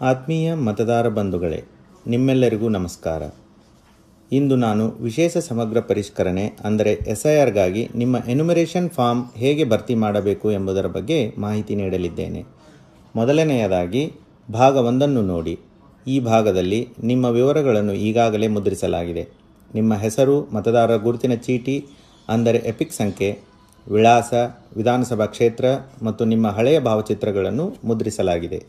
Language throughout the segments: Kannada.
ಆತ್ಮೀಯ ಮತದಾರ ಬಂಧುಗಳೇ, ನಿಮ್ಮೆಲ್ಲರಿಗೂ ನಮಸ್ಕಾರ. ಇಂದು ನಾನು ವಿಶೇಷ ಸಮಗ್ರ ಪರಿಷ್ಕರಣೆ ಅಂದರೆ SIRಗಾಗಿ ನಿಮ್ಮ ಎನ್ಯುಮರೇಷನ್ ಫಾರ್ಮ್ ಹೇಗೆ ಭರ್ತಿ ಮಾಡಬೇಕು ಎಂಬುದರ ಬಗ್ಗೆ ಮಾಹಿತಿ ನೀಡಲಿದ್ದೇನೆ. ಮೊದಲನೆಯದಾಗಿ ಭಾಗ 1 ನೋಡಿ. ಈ ಭಾಗದಲ್ಲಿ ನಿಮ್ಮ ವಿವರಗಳನ್ನು ಈಗಾಗಲೇ ಮುದ್ರಿಸಲಾಗಿದೆ. ನಿಮ್ಮ ಹೆಸರು, ಮತದಾರರ ಗುರುತಿನ ಚೀಟಿ ಅಂದರೆ ಎಪಿಕ್ ಸಂಖ್ಯೆ, ವಿಳಾಸ, ವಿಧಾನಸಭಾ ಕ್ಷೇತ್ರ ಮತ್ತು ನಿಮ್ಮ ಹಳೆಯ ಭಾವಚಿತ್ರಗಳನ್ನು ಮುದ್ರಿಸಲಾಗಿದೆ.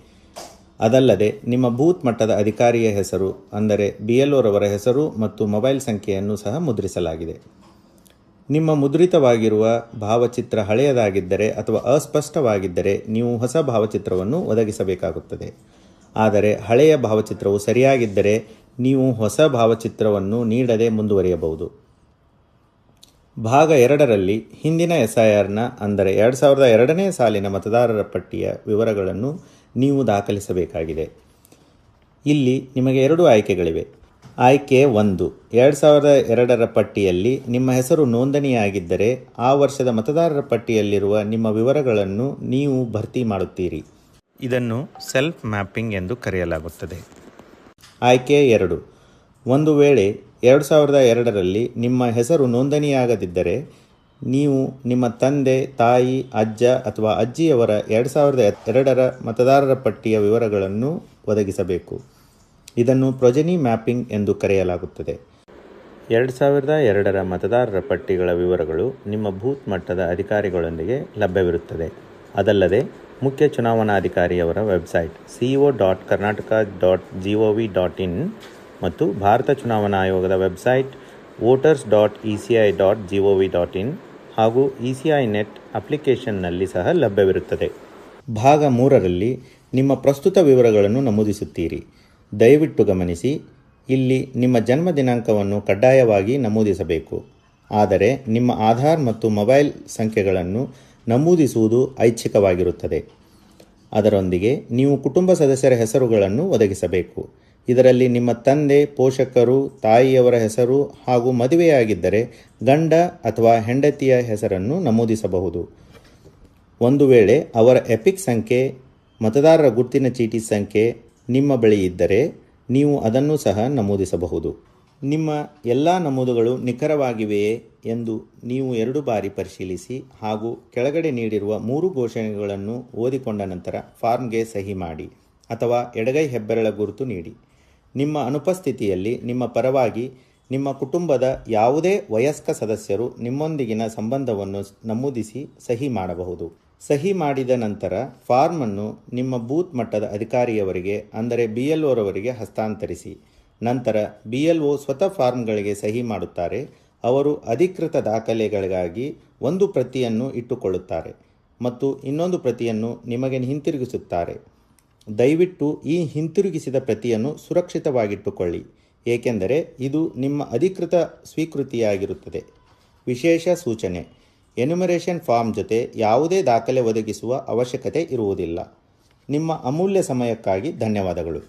ಅದಲ್ಲದೆ ನಿಮ್ಮ ಬೂತ್ ಮಟ್ಟದ ಅಧಿಕಾರಿಯ ಹೆಸರು ಅಂದರೆ BLOರವರ ಹೆಸರು ಮತ್ತು ಮೊಬೈಲ್ ಸಂಖ್ಯೆಯನ್ನು ಸಹ ಮುದ್ರಿಸಲಾಗಿದೆ. ನಿಮ್ಮ ಮುದ್ರಿತವಾಗಿರುವ ಭಾವಚಿತ್ರ ಹಳೆಯದಾಗಿದ್ದರೆ ಅಥವಾ ಅಸ್ಪಷ್ಟವಾಗಿದ್ದರೆ ನೀವು ಹೊಸ ಭಾವಚಿತ್ರವನ್ನು ಒದಗಿಸಬೇಕಾಗುತ್ತದೆ. ಆದರೆ ಹಳೆಯ ಭಾವಚಿತ್ರವು ಸರಿಯಾಗಿದ್ದರೆ ನೀವು ಹೊಸ ಭಾವಚಿತ್ರವನ್ನು ನೀಡದೆ ಮುಂದುವರಿಯಬಹುದು. ಭಾಗ 2ರಲ್ಲಿ ಹಿಂದಿನ SIRನ ಅಂದರೆ 2002ನೇ ಸಾಲಿನ ಮತದಾರರ ಪಟ್ಟಿಯ ವಿವರಗಳನ್ನು ನೀವು ದಾಖಲಿಸಬೇಕಾಗಿದೆ. ಇಲ್ಲಿ ನಿಮಗೆ 2 ಆಯ್ಕೆಗಳಿವೆ. ಆಯ್ಕೆ 1, 2002ರ ಪಟ್ಟಿಯಲ್ಲಿ ನಿಮ್ಮ ಹೆಸರು ನೋಂದಣಿಯಾಗಿದ್ದರೆ ಆ ವರ್ಷದ ಮತದಾರರ ಪಟ್ಟಿಯಲ್ಲಿರುವ ನಿಮ್ಮ ವಿವರಗಳನ್ನು ನೀವು ಭರ್ತಿ ಮಾಡುತ್ತೀರಿ. ಇದನ್ನು ಸೆಲ್ಫ್ ಮ್ಯಾಪಿಂಗ್ ಎಂದು ಕರೆಯಲಾಗುತ್ತದೆ. ಆಯ್ಕೆ 2, ಒಂದು ವೇಳೆ 2002ರಲ್ಲಿ ನಿಮ್ಮ ಹೆಸರು ನೋಂದಣಿಯಾಗದಿದ್ದರೆ ನೀವು ನಿಮ್ಮ ತಂದೆ, ತಾಯಿ, ಅಜ್ಜ ಅಥವಾ ಅಜ್ಜಿಯವರ 2002ರ ಮತದಾರರ ಪಟ್ಟಿಯ ವಿವರಗಳನ್ನು ಒದಗಿಸಬೇಕು. ಇದನ್ನು ಪ್ರೊಜೆನಿ ಮ್ಯಾಪಿಂಗ್ ಎಂದು ಕರೆಯಲಾಗುತ್ತದೆ. 2002ರ ಮತದಾರರ ಪಟ್ಟಿಗಳ ವಿವರಗಳು ನಿಮ್ಮ ಬೂತ್ ಮಟ್ಟದ ಅಧಿಕಾರಿಗಳೊಂದಿಗೆ ಲಭ್ಯವಿರುತ್ತದೆ. ಅದಲ್ಲದೆ ಮುಖ್ಯ ಚುನಾವಣಾಧಿಕಾರಿಯವರ ವೆಬ್ಸೈಟ್ ceo.karnataka.gov.in ಮತ್ತು ಭಾರತ ಚುನಾವಣಾ ಆಯೋಗದ ವೆಬ್ಸೈಟ್ voters.eci.gov.in ಹಾಗೂ ECI ನೆಟ್ ಅಪ್ಲಿಕೇಶನ್ನಲ್ಲಿ ಸಹ ಲಭ್ಯವಿರುತ್ತದೆ. ಭಾಗ 3ರಲ್ಲಿ ನಿಮ್ಮ ಪ್ರಸ್ತುತ ವಿವರಗಳನ್ನು ನಮೂದಿಸುತ್ತೀರಿ. ದಯವಿಟ್ಟು ಗಮನಿಸಿ, ಇಲ್ಲಿ ನಿಮ್ಮ ಜನ್ಮ ದಿನಾಂಕವನ್ನು ಕಡ್ಡಾಯವಾಗಿ ನಮೂದಿಸಬೇಕು. ಆದರೆ ನಿಮ್ಮ ಆಧಾರ್ ಮತ್ತು ಮೊಬೈಲ್ ಸಂಖ್ಯೆಗಳನ್ನು ನಮೂದಿಸುವುದು ಐಚ್ಛಿಕವಾಗಿರುತ್ತದೆ. ಅದರೊಂದಿಗೆ ನೀವು ಕುಟುಂಬ ಸದಸ್ಯರ ಹೆಸರುಗಳನ್ನು ಒದಗಿಸಬೇಕು. ಇದರಲ್ಲಿ ನಿಮ್ಮ ತಂದೆ, ಪೋಷಕರು, ತಾಯಿಯವರ ಹೆಸರು ಹಾಗೂ ಮದುವೆಯಾಗಿದ್ದರೆ ಗಂಡ ಅಥವಾ ಹೆಂಡತಿಯ ಹೆಸರನ್ನು ನಮೂದಿಸಬಹುದು. ಒಂದು ವೇಳೆ ಅವರ ಎಪಿಕ್ ಸಂಖ್ಯೆ, ಮತದಾರರ ಗುರುತಿನ ಚೀಟಿ ಸಂಖ್ಯೆ ನಿಮ್ಮ ಬಳಿ ಇದ್ದರೆ ನೀವು ಅದನ್ನು ಸಹ ನಮೂದಿಸಬಹುದು. ನಿಮ್ಮ ಎಲ್ಲ ನಮೂದುಗಳು ನಿಖರವಾಗಿವೆಯೇ ಎಂದು ನೀವು 2 ಬಾರಿ ಪರಿಶೀಲಿಸಿ ಹಾಗೂ ಕೆಳಗಡೆ ನೀಡಿರುವ 3 ಘೋಷಣೆಗಳನ್ನು ಓದಿಕೊಂಡ ನಂತರ ಫಾರ್ಮ್ಗೆ ಸಹಿ ಮಾಡಿ ಅಥವಾ ಎಡಗೈ ಹೆಬ್ಬೆರಳ ಗುರುತು ನೀಡಿ. ನಿಮ್ಮ ಅನುಪಸ್ಥಿತಿಯಲ್ಲಿ ನಿಮ್ಮ ಪರವಾಗಿ ನಿಮ್ಮ ಕುಟುಂಬದ ಯಾವುದೇ ವಯಸ್ಕ ಸದಸ್ಯರು ನಿಮ್ಮೊಂದಿಗಿನ ಸಂಬಂಧವನ್ನು ನಮೂದಿಸಿ ಸಹಿ ಮಾಡಬಹುದು. ಸಹಿ ಮಾಡಿದ ನಂತರ ಫಾರ್ಮನ್ನು ನಿಮ್ಮ ಬೂತ್ ಮಟ್ಟದ ಅಧಿಕಾರಿಯವರಿಗೆ ಅಂದರೆ BLOರವರಿಗೆ ಹಸ್ತಾಂತರಿಸಿ. ನಂತರ BLO ಸ್ವತಃ ಫಾರ್ಮ್ಗಳಿಗೆ ಸಹಿ ಮಾಡುತ್ತಾರೆ. ಅವರು ಅಧಿಕೃತ ದಾಖಲೆಗಳಿಗಾಗಿ ಒಂದು ಪ್ರತಿಯನ್ನು ಇಟ್ಟುಕೊಳ್ಳುತ್ತಾರೆ ಮತ್ತು ಇನ್ನೊಂದು ಪ್ರತಿಯನ್ನು ನಿಮಗೆ ಹಿಂತಿರುಗಿಸುತ್ತಾರೆ. ದಯವಿಟ್ಟು ಈ ಹಿಂತಿರುಗಿಸಿದ ಪ್ರತಿಯನ್ನು ಸುರಕ್ಷಿತವಾಗಿಟ್ಟುಕೊಳ್ಳಿ, ಏಕೆಂದರೆ ಇದು ನಿಮ್ಮ ಅಧಿಕೃತ ಸ್ವೀಕೃತಿಯಾಗಿರುತ್ತದೆ. ವಿಶೇಷ ಸೂಚನೆ: ಎನ್ಯುಮರೇಷನ್ ಫಾರ್ಮ್ ಜೊತೆ ಯಾವುದೇ ದಾಖಲೆ ಒದಗಿಸುವ ಅವಶ್ಯಕತೆ ಇರುವುದಿಲ್ಲ. ನಿಮ್ಮ ಅಮೂಲ್ಯ ಸಮಯಕ್ಕಾಗಿ ಧನ್ಯವಾದಗಳು.